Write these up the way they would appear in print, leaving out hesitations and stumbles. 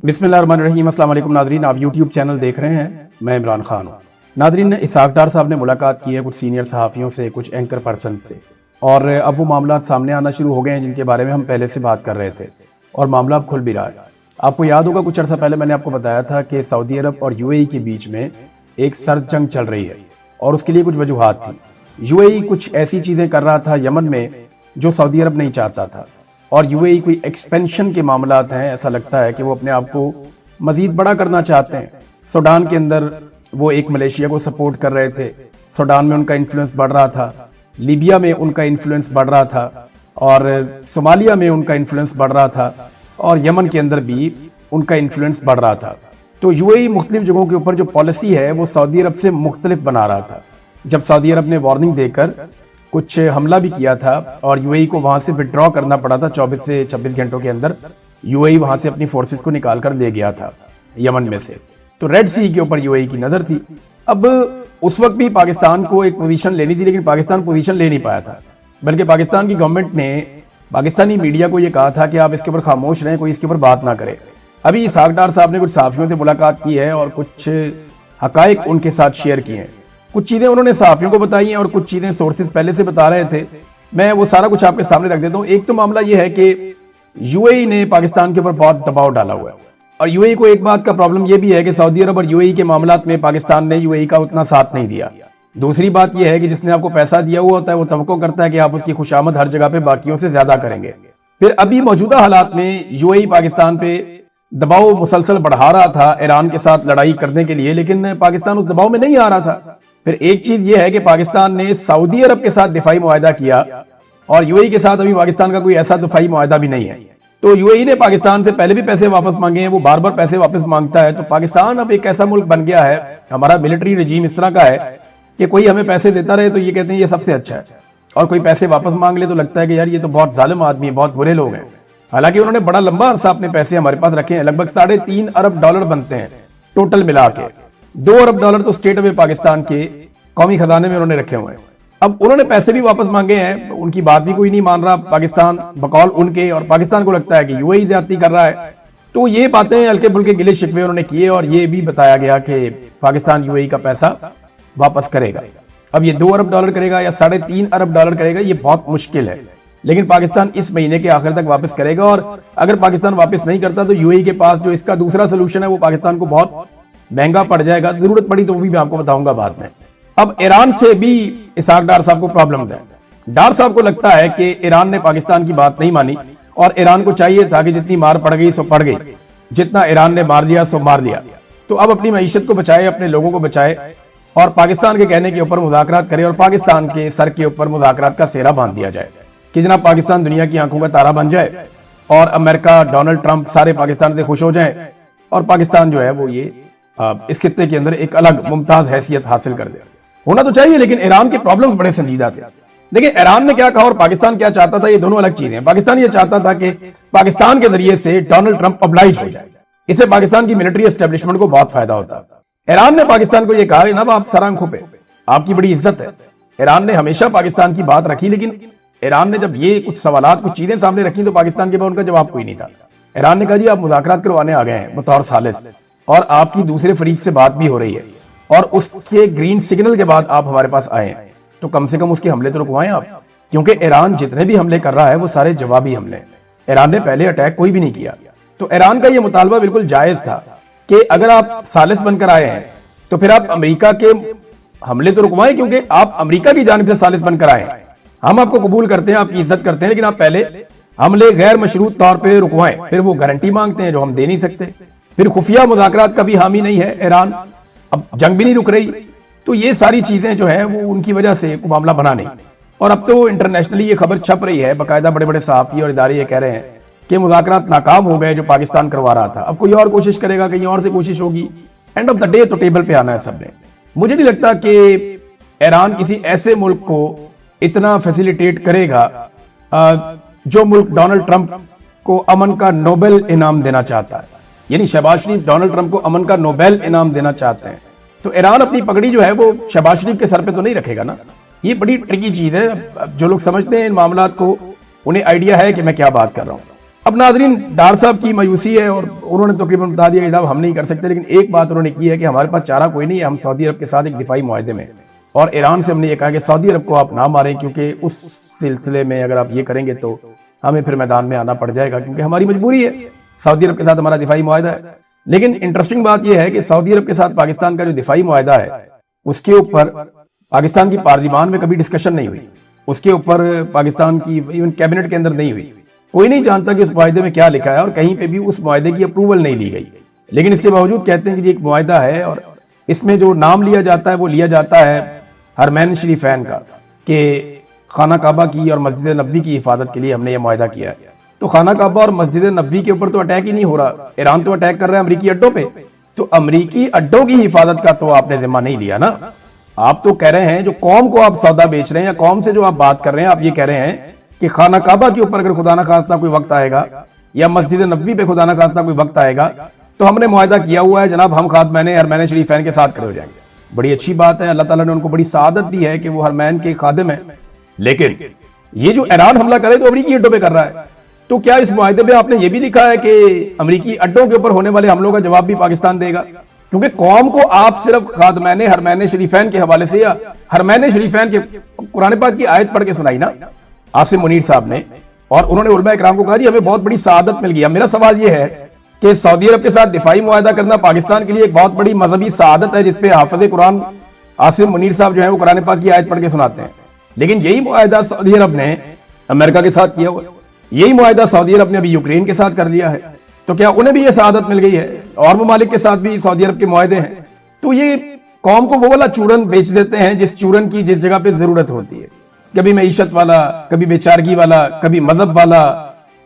बिस्मिल्लाहिर्रहमानिर्रहीम। अस्सलाम वालेकुम नादरीन, आप यूट्यूब चैनल देख रहे हैं, मैं इमरान खान हूँ। नादरीन, इसहाक डार साहब ने मुलाकात की है कुछ सीनियर सहाफ़ियों से, कुछ एंकर पर्सन से, और अब वो मामला सामने आना शुरू हो गए हैं जिनके बारे में हम पहले से बात कर रहे थे, और मामला अब खुल भी रहा है। आपको याद होगा कुछ अर्सा पहले मैंने आपको बताया था कि सऊदी अरब और यूएई के बीच में एक सर्द जंग चल रही है, और उसके लिए कुछ वजूहात थी। यूएई कुछ ऐसी चीज़ें कर रहा था यमन में जो सऊदी अरब नहीं चाहता था, और यूएई कोई एक्सपेंशन के मामलात हैं। ऐसा लगता है कि वो अपने आप को मजीद बड़ा करना चाहते हैं। सूडान के अंदर वो एक मलेशिया को सपोर्ट कर रहे थे, सूडान में उनका इन्फ्लुएंस बढ़ रहा था, लीबिया में उनका इन्फ्लुएंस बढ़ रहा था, और सोमालिया में उनका इन्फ्लुएंस बढ़ रहा था, और यमन के अंदर भी उनका इन्फ्लुएंस बढ़ रहा था। तो यूएई मुख्तलिफ जगहों के ऊपर जो पॉलिसी है वो सऊदी अरब से मुख्तलिफ बना रहा था। जब सऊदी अरब ने वार्निंग देकर कुछ हमला भी किया था और यूएई को वहां से विड्रॉ करना पड़ा था, 24 से 26 घंटों के अंदर यूएई वहां से अपनी फोर्सेस को निकाल कर ले गया था यमन में से, तो रेड सी के ऊपर यूएई की नजर थी। अब उस वक्त भी पाकिस्तान को एक पोजीशन लेनी थी, लेकिन पाकिस्तान पोजीशन ले नहीं पाया था, बल्कि पाकिस्तान की गवर्नमेंट ने पाकिस्तानी मीडिया को यह कहा था कि आप इसके ऊपर खामोश रहें, कोई इसके ऊपर बात ना करे। अभी इसहाक डार साहब ने कुछ सहाफियों से मुलाकात की है और कुछ हकायक उनके साथ शेयर किए हैं। कुछ चीजें उन्होंने सहाफियों को बताई हैं और कुछ चीजें सोर्सेज पहले से बता रहे थे। मैं वो सारा कुछ आपके सामने रख देता हूँ। एक तो मामला यह है कि यूएई ने पाकिस्तान के ऊपर बहुत दबाव डाला हुआ है, और यूएई को एक बात का प्रॉब्लम यह भी है कि सऊदी अरब और यूएई के मामलात में पाकिस्तान ने यूएई का उतना साथ नहीं दिया। दूसरी बात यह है कि जिसने आपको पैसा दिया हुआ होता है वो तवक्को करता है कि आप उसकी खुशामद हर जगह पे बाकियों से ज्यादा करेंगे। फिर अभी मौजूदा हालात में यूएई पाकिस्तान पे दबाव मुसलसल बढ़ा रहा था ईरान के साथ लड़ाई करने के लिए, लेकिन पाकिस्तान उस दबाव में नहीं आ रहा था। फिर एक चीज यह है कि पाकिस्तान ने सऊदी अरब के साथ दिफाई मुआहदा किया, और यूएई के साथ अभी पाकिस्तान का कोई ऐसा दिफाई मुआहदा भी नहीं है। तो यूएई ने पाकिस्तान से पहले भी पैसे वापस मांगे हैं, वो बार बार पैसे वापस मांगता है। तो पाकिस्तान अब एक ऐसा मुल्क बन गया है, हमारा मिलिट्री रिजीम इस तरह का है कि कोई हमें पैसे देता रहे तो ये कहते हैं ये सबसे अच्छा है, और कोई पैसे वापस मांग ले तो लगता है कि यार ये तो बहुत जालिम आदमी है, बहुत बुरे लोग हैं। हालांकि उन्होंने बड़ा लंबा अरसा अपने पैसे हमारे पास रखे हैं, लगभग $3.5 अरब बनते हैं टोटल मिला के। $2 अरब तो स्टेट ऑफ पाकिस्तान के कौमी खजाने में उन्होंने रखे हुए हैं। अब उन्होंने पैसे भी वापस मांगे हैं, उनकी बात भी कोई नहीं मान रहा पाकिस्तान बकौल उनके, और पाकिस्तान को लगता है कि यूएई ज्यादती कर रहा है। तो ये बातें हल्के फुल्के गिले शिकवे उन्होंने किए, और ये भी बताया गया कि पाकिस्तान यूएई का पैसा वापस करेगा। अब ये $2 अरब करेगा या $3.5 अरब करेगा, ये बहुत मुश्किल है, लेकिन पाकिस्तान इस महीने के आखिर तक वापस करेगा। और अगर पाकिस्तान वापस नहीं करता तो यूएई के पास जो इसका दूसरा सोल्यूशन है वो पाकिस्तान को बहुत महंगा पड़ जाएगा। जरूरत पड़ी तो भी मैं आपको बताऊंगा बाद में। अब ईरान से भी इसहाक डार साहब को प्रॉब्लम है। डार साहब को लगता है कि ईरान ने पाकिस्तान की बात नहीं मानी, और ईरान को चाहिए था कि जितनी मार पड़ गई सो पड़ गई, जितना ईरान ने मार दिया सो मार दिया। तो अब अपनी मईशत को बचाए, अपने लोगों को बचाए, और पाकिस्तान के कहने के ऊपर मुज़ाकरात करे, और पाकिस्तान के सर के ऊपर मुज़ाकरात का सेहरा बांध दिया जाए कि जनाब पाकिस्तान दुनिया की आंखों का तारा बन जाए, और अमेरिका, डोनाल्ड ट्रंप सारे पाकिस्तान से खुश हो जाए, और पाकिस्तान जो है वो ये इस खित्ते के अंदर एक अलग मुमताज हैसियत हासिल कर दे। होना तो चाहिए, लेकिन ईरान के प्रॉब्लम्स बड़े संजीदा थे। देखिए ईरान ने क्या कहा और पाकिस्तान क्या चाहता था, ये दोनों अलग चीजें हैं। पाकिस्तान ये चाहता था कि पाकिस्तान के जरिए से डोनाल्ड ट्रंप ऑब्लाइज हो जाए, इससे पाकिस्तान की मिलिट्री एस्टेब्लिशमेंट को बहुत फायदा होता। ईरान ने पाकिस्तान को यह कहा जनाब आप सर आंखों पे, आपकी बड़ी इज्जत है। ईरान ने हमेशा पाकिस्तान की बात रखी, लेकिन ईरान ने जब ये कुछ सवालात, कुछ चीजें सामने रखी तो पाकिस्तान के पास उनका जवाब कोई नहीं था। ईरान ने कहा जी आप मुज़ाकरात करवाने आ गए हैं बतौर सालिस, और आपकी दूसरे फरीक से बात भी हो रही है, और उसके ग्रीन सिग्नल के बाद आप हमारे पास आए हैं, तो कम से कम उसके हमले तो रुकवाएं आप, क्योंकि ईरान जितने भी हमले कर रहा है वो सारे जवाबी हमले। ईरान ने पहले अटैक कोई भी नहीं किया। तो ईरान का ये मुतालबा बिल्कुल जायज था कि अगर आप सालिस बनकर आए हैं तो फिर आप अमेरिका के हमले तो रुकवाएं, क्योंकि आप अमेरिका की जानिब से सालिस बनकर आए हैं। हम आपको कबूल करते हैं, आपकी इज्जत करते हैं, लेकिन आप पहले हमले गैर मशरूत तौर पर रुकवाएं। फिर वो गारंटी मांगते हैं जो हम दे नहीं सकते। फिर खुफिया मुज़ाकरात का भी हामी नहीं है ईरान, अब जंग भी नहीं रुक रही। तो ये सारी चीजें जो है वो उनकी वजह से मामला बना नहीं। और अब तो इंटरनेशनली ये खबर छप रही है, बाकायदा बड़े बड़े सहाफी और इदारे ये कह रहे हैं कि मुज़ाकरात नाकाम हो गए जो पाकिस्तान करवा रहा था। अब कोई और कोशिश करेगा, कहीं और से कोशिश होगी, एंड ऑफ द डे तो टेबल पे आना है सबने। मुझे नहीं लगता कि ईरान किसी ऐसे मुल्क को इतना फैसिलिटेट करेगा जो मुल्क डोनाल्ड ट्रंप को अमन का नोबेल इनाम देना चाहता है। यानी शहबाज शरीफ डोनाल्ड ट्रंप को अमन का नोबेल इनाम देना चाहते हैं, तो ईरान अपनी पगड़ी जो है वो शहबाज शरीफ के सर पे तो नहीं रखेगा ना। ये बड़ी ट्रिकी चीज है। जो लोग समझते हैं इन मामलात को, उन्हें आइडिया है कि मैं क्या बात कर रहा हूं। अब नाजरीन, डार साहब की मायूसी है और उन्होंने तकरीबन बता दिया कि जनाब हम नहीं कर सकते, लेकिन एक बात उन्होंने की है कि हमारे पास चारा कोई नहीं है, हम सऊदी अरब के साथ एक दिफाई मुआहदे में, और ईरान से हमने ये कहा कि सऊदी अरब को आप ना मारें, क्योंकि उस सिलसिले में अगर आप ये करेंगे तो हमें फिर मैदान में आना पड़ जाएगा, क्योंकि हमारी मजबूरी है, सऊदी अरब के साथ हमारा दिफाई मुआहदा है। लेकिन इंटरेस्टिंग बात यह है कि सऊदी अरब के साथ पाकिस्तान का जो दिफाई मुआहदा है उसके ऊपर पाकिस्तान की पार्लियामान में कभी डिस्कशन नहीं हुई, उसके ऊपर पाकिस्तान की इवन कैबिनेट के अंदर नहीं हुई, कोई नहीं जानता कि उस मुआहदे में क्या लिखा है और कहीं पे भी उस मुआहदे की अप्रूवल नहीं ली गई। लेकिन इसके बावजूद कहते हैं कि ये एक मुआहदा है और इसमें जो नाम लिया जाता है वो लिया जाता है हरमैन शरीफैन का, कि खाना काबा की और मस्जिद नबी की हिफाजत के लिए हमने ये मुआहदा किया है। तो खाना काबा और मस्जिद नबी के ऊपर तो अटैक ही नहीं हो रहा, ईरान तो अटैक कर रहा है अमरीकी अड्डों पे, तो अमरीकी अड्डों की हिफाजत का तो आपने जिम्मा नहीं लिया ना। आप तो कह रहे हैं जो कौम को आप सौदा बेच रहे हैं या कौम से जो आप बात कर रहे हैं, आप ये कह रहे हैं कि खाना काबा के ऊपर अगर खुदा ना खास्ता कोई वक्त आएगा या मस्जिद नबी पे खुदा ना खास्ता कोई वक्त आएगा तो हमने मुआहदा किया हुआ है जनाब, हम खादमैन हरमैन शरीफैन के साथ खड़े हो जाएंगे। बड़ी अच्छी बात है, अल्लाह ताला ने उनको बड़ी सादत दी है कि वो हरमैन के खादिम है। लेकिन ये जो ईरान हमला करे तो अमरीकी अड्डों पे कर रहा है, तो क्या इस मुआहदे में आपने ये भी लिखा है कि अमरीकी अड्डों के ऊपर होने वाले हमलों का जवाब भी पाकिस्तान देगा? क्योंकि कौम को आप सिर्फ खादमैन हरमैन शरीफैन के हवाले से या हरमैन शरीफैन के कुरान पाक की आयत पढ़ के सुनाई ना आसिम मुनीर साहब ने, और उन्होंने उलमा इकराम को कहा जी हमें बहुत बड़ी सादत मिल गई। अब मेरा सवाल यह है कि सऊदी अरब के साथ दिफाई मुआहदा करना पाकिस्तान के लिए एक बहुत बड़ी मजहबी सादत है, जिसपे हाफिज कुरान आसिम मुनीर साहब जो है वो कुरान पाक की आयत पढ़ के सुनाते हैं। लेकिन यही मुआहदा सऊदी अरब ने अमेरिका के साथ किया हुआ, यही मुआहदा सऊदी अरब ने अभी यूक्रेन के साथ कर लिया है, तो क्या उन्हें भी ये सादत मिल गई है? और ममालिक के साथ भी सऊदी अरब के मुआहदे हैं। तो ये कौम को वो वाला चूरन बेच देते हैं जिस चूरन की जिस जगह पे जरूरत होती है, कभी मईशत वाला, कभी बेचारगी वाला, कभी मजहब वाला,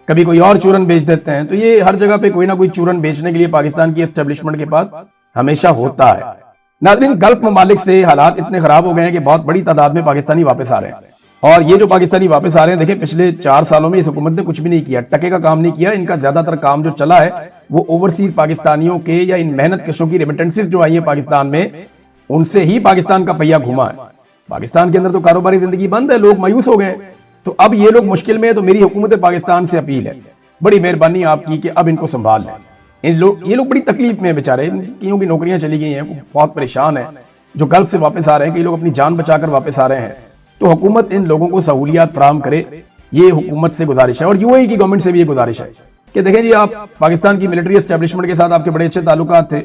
कभी कोई और चूरन बेच देते हैं। तो ये हर जगह पे कोई ना कोई चूरन बेचने के लिए पाकिस्तान की एस्टेब्लिशमेंट के पास हमेशा होता है। नाज़रीन, गल्फ ममालिक से हालात इतने खराब हो गए हैं कि बहुत बड़ी तादाद में पाकिस्तानी वापस आ रहे हैं, और ये जो पाकिस्तानी वापस आ रहे हैं, देखिए पिछले 4 सालों में इस हुकूमत ने कुछ भी नहीं किया, टके का काम नहीं किया। इनका ज्यादातर काम जो चला है वो ओवरसीज पाकिस्तानियों के या इन मेहनत कशों की रेमिटेंसेस जो आई है पाकिस्तान में, उनसे ही पाकिस्तान का पहिया घुमा है। पाकिस्तान के अंदर तो कारोबारी जिंदगी बंद है, लोग मायूस हो गए, तो अब ये लोग मुश्किल में है। तो मेरी हुकूमत पाकिस्तान से अपील है, बड़ी मेहरबानी आपकी कि अब इनको संभाल लें। ये लोग बड़ी तकलीफ में बेचारे, इनकी भी नौकरियां चली गई हैं, बहुत परेशान है। जो गल्फ से वापस आ रहे हैं, कई लोग अपनी जान बचाकर वापस आ रहे हैं, तो हुकूमत इन लोगों को सहूलियात फराम करे, ये हुकूमत से गुजारिश है। और यूएई की गवर्नमेंट से भी ये गुजारिश है कि देखें जी, आप पाकिस्तान की मिलिट्री एस्टेब्लिशमेंट के साथ आपके बड़े अच्छे ताल्लुकात थे,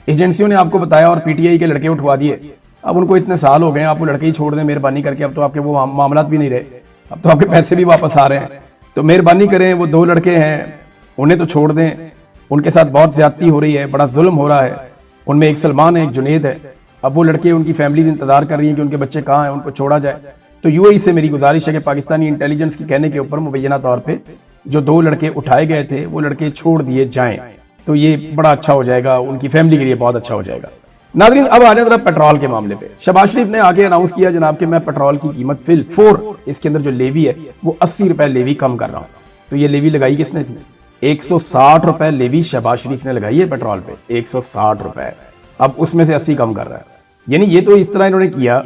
एजेंसियों ने आपको बताया और पीटीआई के लड़के उठवा दिए। अब उनको इतने साल हो गए, आप वो लड़के ही छोड़ दें मेहरबानी करके, अब तो आपके वो मामलात भी नहीं रहे, अब तो आपके पैसे भी वापस आ रहे हैं। तो मेहरबानी करें, वो 2 लड़के हैं उन्हें तो छोड़ दें, उनके साथ बहुत ज्यादती हो रही है, बड़ा जुल्म हो रहा है। उनमें एक सलमान है, एक जुनेद है। अब वो लड़के, उनकी फैमिली इंतजार कर रही है कि उनके बच्चे कहाँ हैं, उनको छोड़ा जाए। तो यूएई से मेरी गुजारिश है कि पाकिस्तानी इंटेलिजेंस के कहने के ऊपर मुबैना तौर पे जो 2 लड़के उठाए गए थे वो लड़के छोड़ दिए जाएं, तो ये बड़ा अच्छा हो जाएगा, उनकी फैमिली के लिए बहुत अच्छा हो जाएगा। नाज़रीन, अब आ जाए जरा पेट्रोल के मामले पे। शहबाज शरीफ ने आगे अनाउंस किया जनाब कि मैं पेट्रोल की कीमत फिल 4 इसके अंदर जो लेवी है वो 80 रुपए लेवी कम कर रहा हूँ। तो ये लेवी लगाई किसने थी? 160 रुपए लेवी शहबाज शरीफ ने लगाई है पेट्रोल पे, 160 रुपए। अब उसमें से 80 कम कर रहा है। यानी ये तो इस तरह इन्होंने किया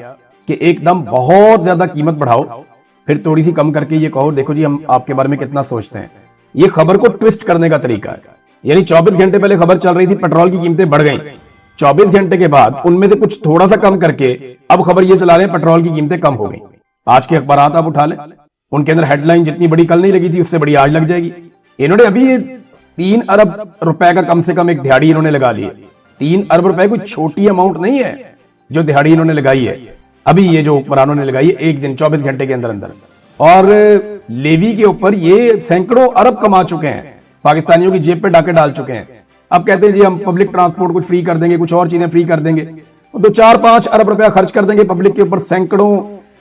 कि एकदम बहुत ज्यादा कीमत बढ़ाओ, फिर थोड़ी सी कम करके ये कहो देखो जी हम आपके बारे में कितना सोचते हैं। ये खबर को ट्विस्ट करने का तरीका है। यानी 24 घंटे पहले खबर चल रही थी पेट्रोल की कीमतें बढ़ गई, 24 घंटे के बाद उनमें से कुछ थोड़ा सा कम करके अब खबर ये चला रहे हैं पेट्रोल की कीमतें कम हो गई। आज के अखबारात आप उठा लें, उनके अंदर हेडलाइन जितनी बड़ी कल नहीं लगी थी उससे बड़ी आज लग जाएगी। इन्होंने अभी 3 अरब रुपए का कम से कम एक दिहाड़ी इन्होंने लगा ली है। 3 अरब रुपए कोई छोटी अमाउंट नहीं है जो दिहाड़ी इन्होंने लगाई है। अभी ये जो हुक्मरानों ने लगाई है एक दिन 24 घंटे के अंदर अंदर, और लेवी के ऊपर ये सैकड़ों अरब कमा चुके हैं, पाकिस्तानियों की जेब पे डाके डाल चुके हैं। अब कहते हैं जी हम पब्लिक ट्रांसपोर्ट कुछ फ्री कर देंगे, कुछ और चीजें फ्री कर देंगे, तो 4-5 अरब रुपया खर्च कर देंगे पब्लिक के ऊपर सैकड़ों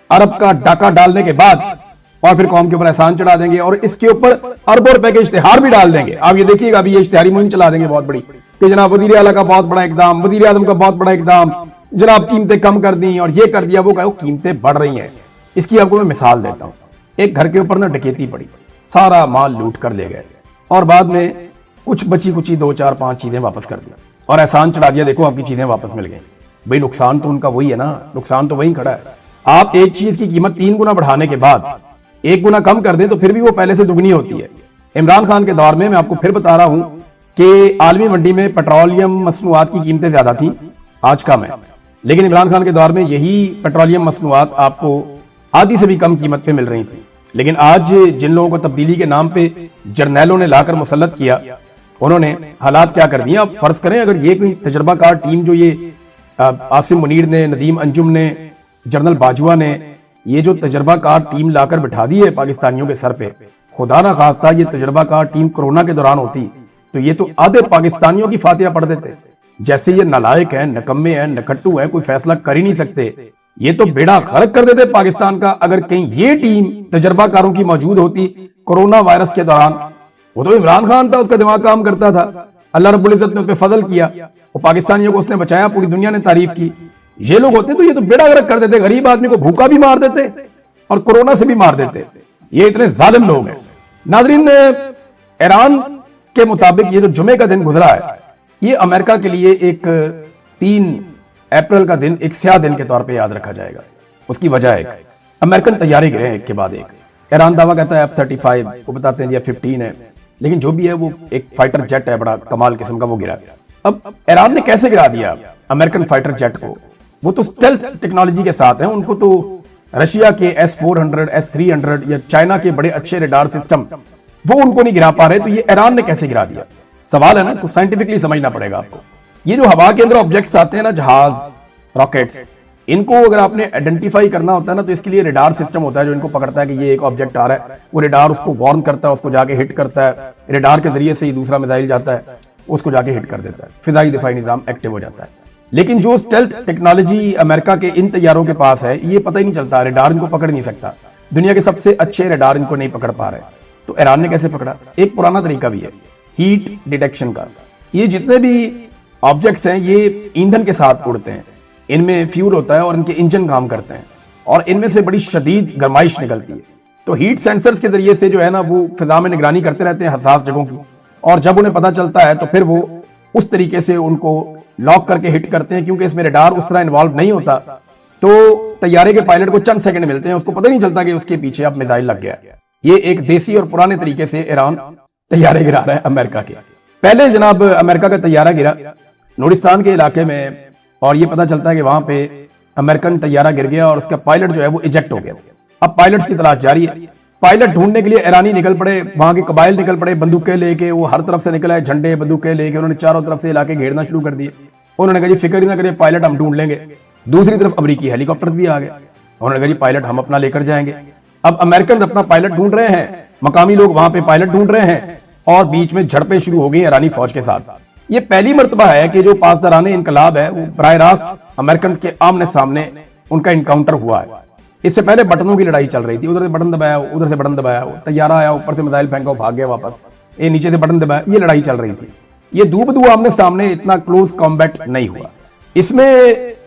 अरब का डाका डालने के बाद, और फिर कौम के ऊपर एहसान चढ़ा देंगे और इसके ऊपर अरबों रुपए के इश्तेहार भी डाल देंगे। आप ये देखिएगा, अभी ये इश्तेहारी मुहिम चला देंगे बहुत बड़ी कि जनाब वजीर आला का बहुत बड़ा इकदाम, वजीर आजम का बहुत बड़ा इकदाम, जनाब कीमतें कम कर दी और ये कर दिया वो कहो, कीमतें बढ़ रही हैं। इसकी आपको मैं मिसाल देता हूं। एक घर के ऊपर ना डकैती पड़ी, सारा माल लूट कर ले गए और बाद में कुछ बची कुची 2-4-5 चीजें वापस कर दी और एहसान चढ़ा दिया, देखो आपकी चीजें वापस मिल गई। भाई नुकसान तो उनका वही है ना, नुकसान तो वही खड़ा है। आप एक चीज की कीमत 3 गुना बढ़ाने के बाद 1 गुना कम कर दें तो फिर भी वो पहले से दुगनी होती है। इमरान खान के दौर में, मैं आपको फिर बता रहा हूं कि आलमी मंडी में पेट्रोलियम मसनूआत की कीमतें ज्यादा थी आज कम है, लेकिन इमरान खान के दौर में यही पेट्रोलियम मसनूआत आपको आधी से भी कम कीमत पे मिल रही थी। लेकिन आज जिन लोगों को तब्दीली के नाम पे जर्नैलों ने लाकर मुसल्लत किया, उन्होंने हालात क्या कर दिए। आप फर्ज करें अगर ये कोई तजर्बाकार टीम जो ये आसिम मुनीर ने, नदीम अंजुम ने, जनरल बाजवा ने ये जो तजर्बाकार टीम लाकर बिठा दी है पाकिस्तानियों के सर पे, खुदा ना खास्ता ये तजर्बाकार टीम कोरोना के दौरान होती तो ये तो आधे पाकिस्तानियों की फातिहा पढ़ देते। जैसे ये नालायक हैं, नकम्मे हैं, नकट्टू हैं, कोई फैसला कर ही नहीं सकते, ये तो बेड़ा गर्क कर देते पाकिस्तान का। अगर कहीं ये टीम तजर्बाकारों की मौजूद होती कोरोना वायरस के दौरान, वो तो इमरान खान था, उसका दिमाग काम करता था, अल्लाह रब्बुल इज्जत ने उस पर फजल किया, वो पाकिस्तानियों को उसने बचाया, पूरी दुनिया ने तारीफ की। ये लोग होते तो ये तो बेड़ा गर्क कर देते, गरीब आदमी को भूखा भी मार देते और कोरोना से भी मार देते। ये इतने जालिम लोग हैं। नाजरीन, ईरान के मुताबिक ये जो जुमे का दिन गुजरा है, ये अमेरिका के लिए एक 3 अप्रैल का दिन एक स्याह दिन के तौर पे याद रखा जाएगा। उसकी वजह है अमेरिकन तैयारे गिरे हैं एक के बाद एक। ईरान दावा कहता है F-35, वो बताते हैं F-15 है, लेकिन जो भी है वो एक फाइटर जेट है, बड़ा कमाल किस्म का, वो गिरा। अब ईरान ने कैसे गिरा दिया अमेरिकन फाइटर जेट को? वो तो स्टेल्थ टेक्नोलॉजी के साथ है, उनको तो रशिया के S-400, S-300 या चाइना के बड़े अच्छे रडार सिस्टम वो उनको नहीं गिरा पा रहे, तो ये ईरान ने कैसे गिरा दिया? सवाल है ना, इसको साइंटिफिकली समझना पड़ेगा आपको। ये जो हवा के अंदर ऑब्जेक्ट्स आते हैं ना, जहाज, रॉकेट्स, इनको अगर आपने आइडेंटिफाई करना होता है ना, तो इसके लिए रेडार सिस्टम होता है जो इनको पकड़ता है कि ये एक ऑब्जेक्ट आ रहा है। वो रेडार उसको वार्न करता है, उसको जाके हिट करता है, रेडार के जरिए से ही दूसरा मिसाइल जाता है, उसको जाके हिट कर देता है, फिजाई दिफाई निजाम एक्टिव हो जाता है। लेकिन जो स्टेल्थ टेक्नोलॉजी अमेरिका के इन तैयारों के पास है, ये पता ही नहीं चलता, रेडार इनको पकड़ नहीं सकता। दुनिया के सबसे अच्छे रेडार इनको नहीं पकड़ पा रहे। तो ईरान ने कैसे पकड़ा? एक पुराना तरीका भी है हीट डिटेक्शन का। ये जितने भी ऑब्जेक्ट्स हैं ये ईंधन के साथ उड़ते हैं, इनमें फ्यूल होता है और इनके इंजन काम करते हैं और इनमें से बड़ी शदीद गर्माइश निकलती है। तो हीट सेंसर्स के जरिए से जो है ना, वो फिजा में निगरानी करते रहते हैं हसास जगहों की, और जब उन्हें पता चलता है तो फिर वो उस तरीके से उनको लॉक करके हिट करते हैं। क्योंकि इसमें रडार उस तरह इन्वॉल्व नहीं होता, तो तैयारे के पायलट को चंद सेकंड मिलते हैं, उसको पता नहीं चलता कि उसके पीछे अब मिसाइल लग गया। ये एक देसी और पुराने तरीके से ईरान तैयारे गिरा रहा है अमेरिका के। पहले जनाब अमेरिका का तैयारा गिरा नूरिस्तान के इलाके में, और ये पता चलता है कि वहां पे अमेरिकन तैयारा गिर गया और उसका पायलट जो है वो इजेक्ट हो गया। अब पायलट्स की तलाश जारी है। पायलट ढूंढने के लिए ईरानी निकल पड़े, वहां के कबाइल निकल पड़े, बंदूकें लेके, वो हर तरफ से निकला है, झंडे बंदूकें लेके, उन्होंने चारों तरफ से इलाके घेरना शुरू कर दिए। उन्होंने कहा जी फिक्र ही ना करिए, पायलट हम ढूंढ लेंगे। दूसरी तरफ अमेरिकी हेलीकॉप्टर भी आ गए, उन्होंने कहा जी पायलट हम अपना लेकर जाएंगे। अब अमेरिकन अपना पायलट ढूंढ रहे हैं, मकामी लोग वहां पे पायलट ढूंढ रहे हैं, और बीच में झड़पें शुरू हो गई ईरानी फौज के साथ। ये पहली मर्तबा है कि जो पासदाराने इनकलाब है वो बराह रास्त अमेरिकन के आमने सामने उनका इनकाउंटर हुआ है। इससे पहले बटनों की लड़ाई चल रही थी, उधर से बटन दबाया, उधर से बटन दबाया, तैयारा आया, ऊपर से मिसाइल फेंका, भाग गया वापस, ये नीचे से बटन दबाया, ये लड़ाई चल रही थी। ये दू बदू आमने सामने इतना क्लोज कॉम्बैट नहीं हुआ। इसमें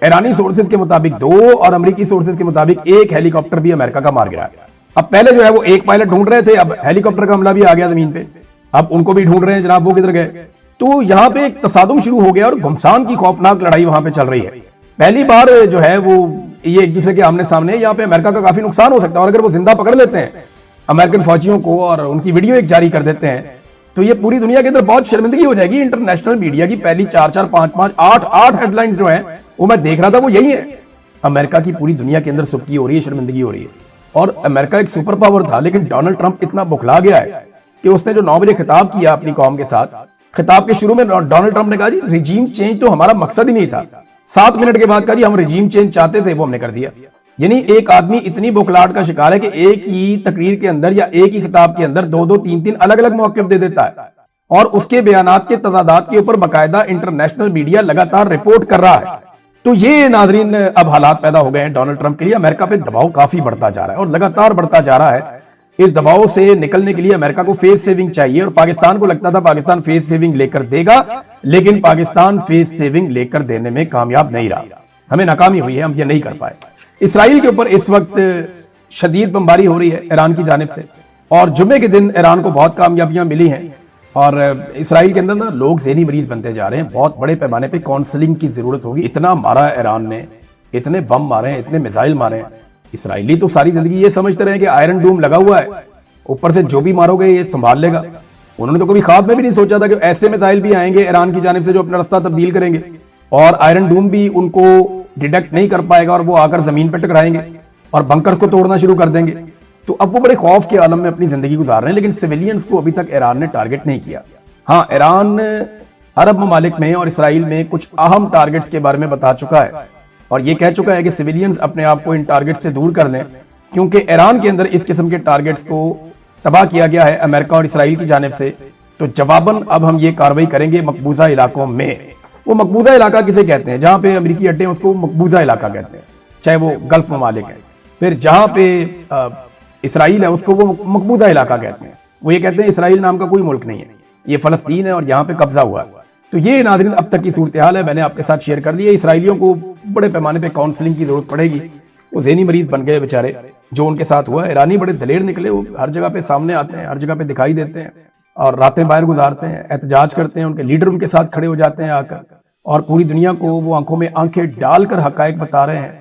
ईरानी सोर्सेज के मुताबिक 2 और अमेरिकी सोर्सेज के मुताबिक 1 हेलीकॉप्टर भी अमेरिका का मार गिरा। अब पहले जो है वो 1 पायलट ढूंढ रहे थे, अब हेलीकॉप्टर का हमला भी आ गया जमीन पे, अब उनको भी ढूंढ रहे हैं जनाब, वो किधर गए। तो यहाँ पे एक तसादुम शुरू हो गया और घमसान की खौफनाक लड़ाई वहां पे चल रही है। पहली बार जो है वो ये एक दूसरे के आमने सामने, यहाँ पे अमेरिका का काफी नुकसान हो सकता है। और अगर वो जिंदा पकड़ लेते हैं अमेरिकन फौजियों को और उनकी वीडियो एक जारी कर देते हैं, तो ये पूरी दुनिया के अंदर बहुत शर्मिंदगी हो जाएगी। इंटरनेशनल मीडिया की पहली 4-4, 5-5, 8-8 हेडलाइंस जो है वो मैं देख रहा था, वो यही है। अमेरिका की पूरी दुनिया के अंदर सुबकी हो रही है, शर्मिंदगी हो रही है। और अमेरिका एक सुपर पावर था, लेकिन डोनाल्ड ट्रंप इतना बुखला गया है कि उसने जो 9 बजे खिताब किया अपनी कौम के साथ, खिताब के शुरू में डोनाल्ड ट्रंप ने कहा जी रिजीम चेंज तो हमारा मकसद ही नहीं था। 7 मिनट के बाद कहा जी हम रिजीम चेंज चाहते थे, वो हमने कर दिया। यानी एक आदमी इतनी बुखलाहट का शिकार है कि एक ही तकरीर के अंदर या एक ही खिताब के अंदर 2-2, 3-3 अलग अलग मौक़िफ़ दे देता है, और उसके बयानात के तजादात के ऊपर बाकायदा इंटरनेशनल मीडिया लगातार रिपोर्ट कर रहा है। तो ये नाजरीन अब हालात पैदा हो गए हैं डोनाल्ड ट्रंप के लिए। अमेरिका पे दबाव काफी बढ़ता जा रहा है और लगातार बढ़ता जा रहा है। इस दबाव से निकलने के लिए अमेरिका को फेस सेविंग चाहिए, और पाकिस्तान को लगता था पाकिस्तान फेस सेविंग लेकर देगा, लेकिन पाकिस्तान फेस सेविंग लेकर देने में कामयाब नहीं रहा। हमें नाकामी हुई है, हम ये नहीं कर पाए। इसराइल के ऊपर इस वक्त शदीद बमबारी हो रही है ईरान की जानिब से, और जुमे के दिन ईरान को बहुत कामयाबियां मिली हैं। और इसराइल के अंदर ना लोग ज़हनी मरीज बनते जा रहे हैं। बहुत बड़े पैमाने पे काउंसलिंग की जरूरत होगी। इतना मारा ईरान ने, इतने बम मारे हैं, इतने मिसाइल मारे हैं। इसराइली तो सारी जिंदगी ये समझते रहे कि आयरन डूम लगा हुआ है, ऊपर से जो भी मारोगे ये संभाल लेगा। उन्होंने तो कभी ख्वाब में भी नहीं सोचा था कि ऐसे मिसाइल भी आएंगे ईरान की जानिब से जो अपना रास्ता तब्दील करेंगे, और आयरन डूम भी उनको डिटेक्ट नहीं कर पाएगा और वो आकर जमीन पर टकराएंगे और बंकर्स को तोड़ना शुरू कर देंगे। तो अब वो बड़े खौफ के आलम में अपनी जिंदगी गुजार रहे हैं, लेकिन सिविलियंस को अभी तक ईरान ने टारगेट नहीं किया। हाँ, ईरान अरब ममालिक में और इसराइल में कुछ अहम टारगेट्स के बारे में बता चुका है और ये कह चुका है कि सिविलियंस अपने आप को इन टारगेट से दूर कर लें, क्योंकि ईरान के अंदर इस किस्म के टारगेट्स को तबाह किया गया है अमेरिका और इसराइल की जानिब से। तो जवाबन अब हम ये कार्रवाई करेंगे मकबूजा इलाकों में। वो मकबूजा इलाका किसे कहते हैं? जहां पे अमेरिकी अड्डे हैं उसको मकबूजा इलाका कहते हैं, चाहे वो गल्फ ममालिक है। फिर जहां पे इसराइल है उसको वो मकबूजा इलाका कहते हैं। वो ये कहते हैं इसराइल नाम का कोई मुल्क नहीं है, ये फलस्तीन है और यहाँ पे कब्जा हुआ है। तो ये नाज़रीन अब तक की सूरत हाल है, मैंने आपके साथ शेयर कर दी है। इसराइलियों को बड़े पैमाने पे काउंसलिंग की जरूरत पड़ेगी, वो ज़हनी मरीज बन गए बेचारे जो उनके साथ हुआ। ईरानी बड़े दलेर निकले, वो हर जगह पे सामने आते हैं, हर जगह पे दिखाई देते हैं और रातें बाहर गुजारते हैं, एहतजाज करते हैं, उनके लीडर उनके साथ खड़े हो जाते हैं आकर और पूरी दुनिया को वो आंखों में आंखें डालकर हकायक बता रहे हैं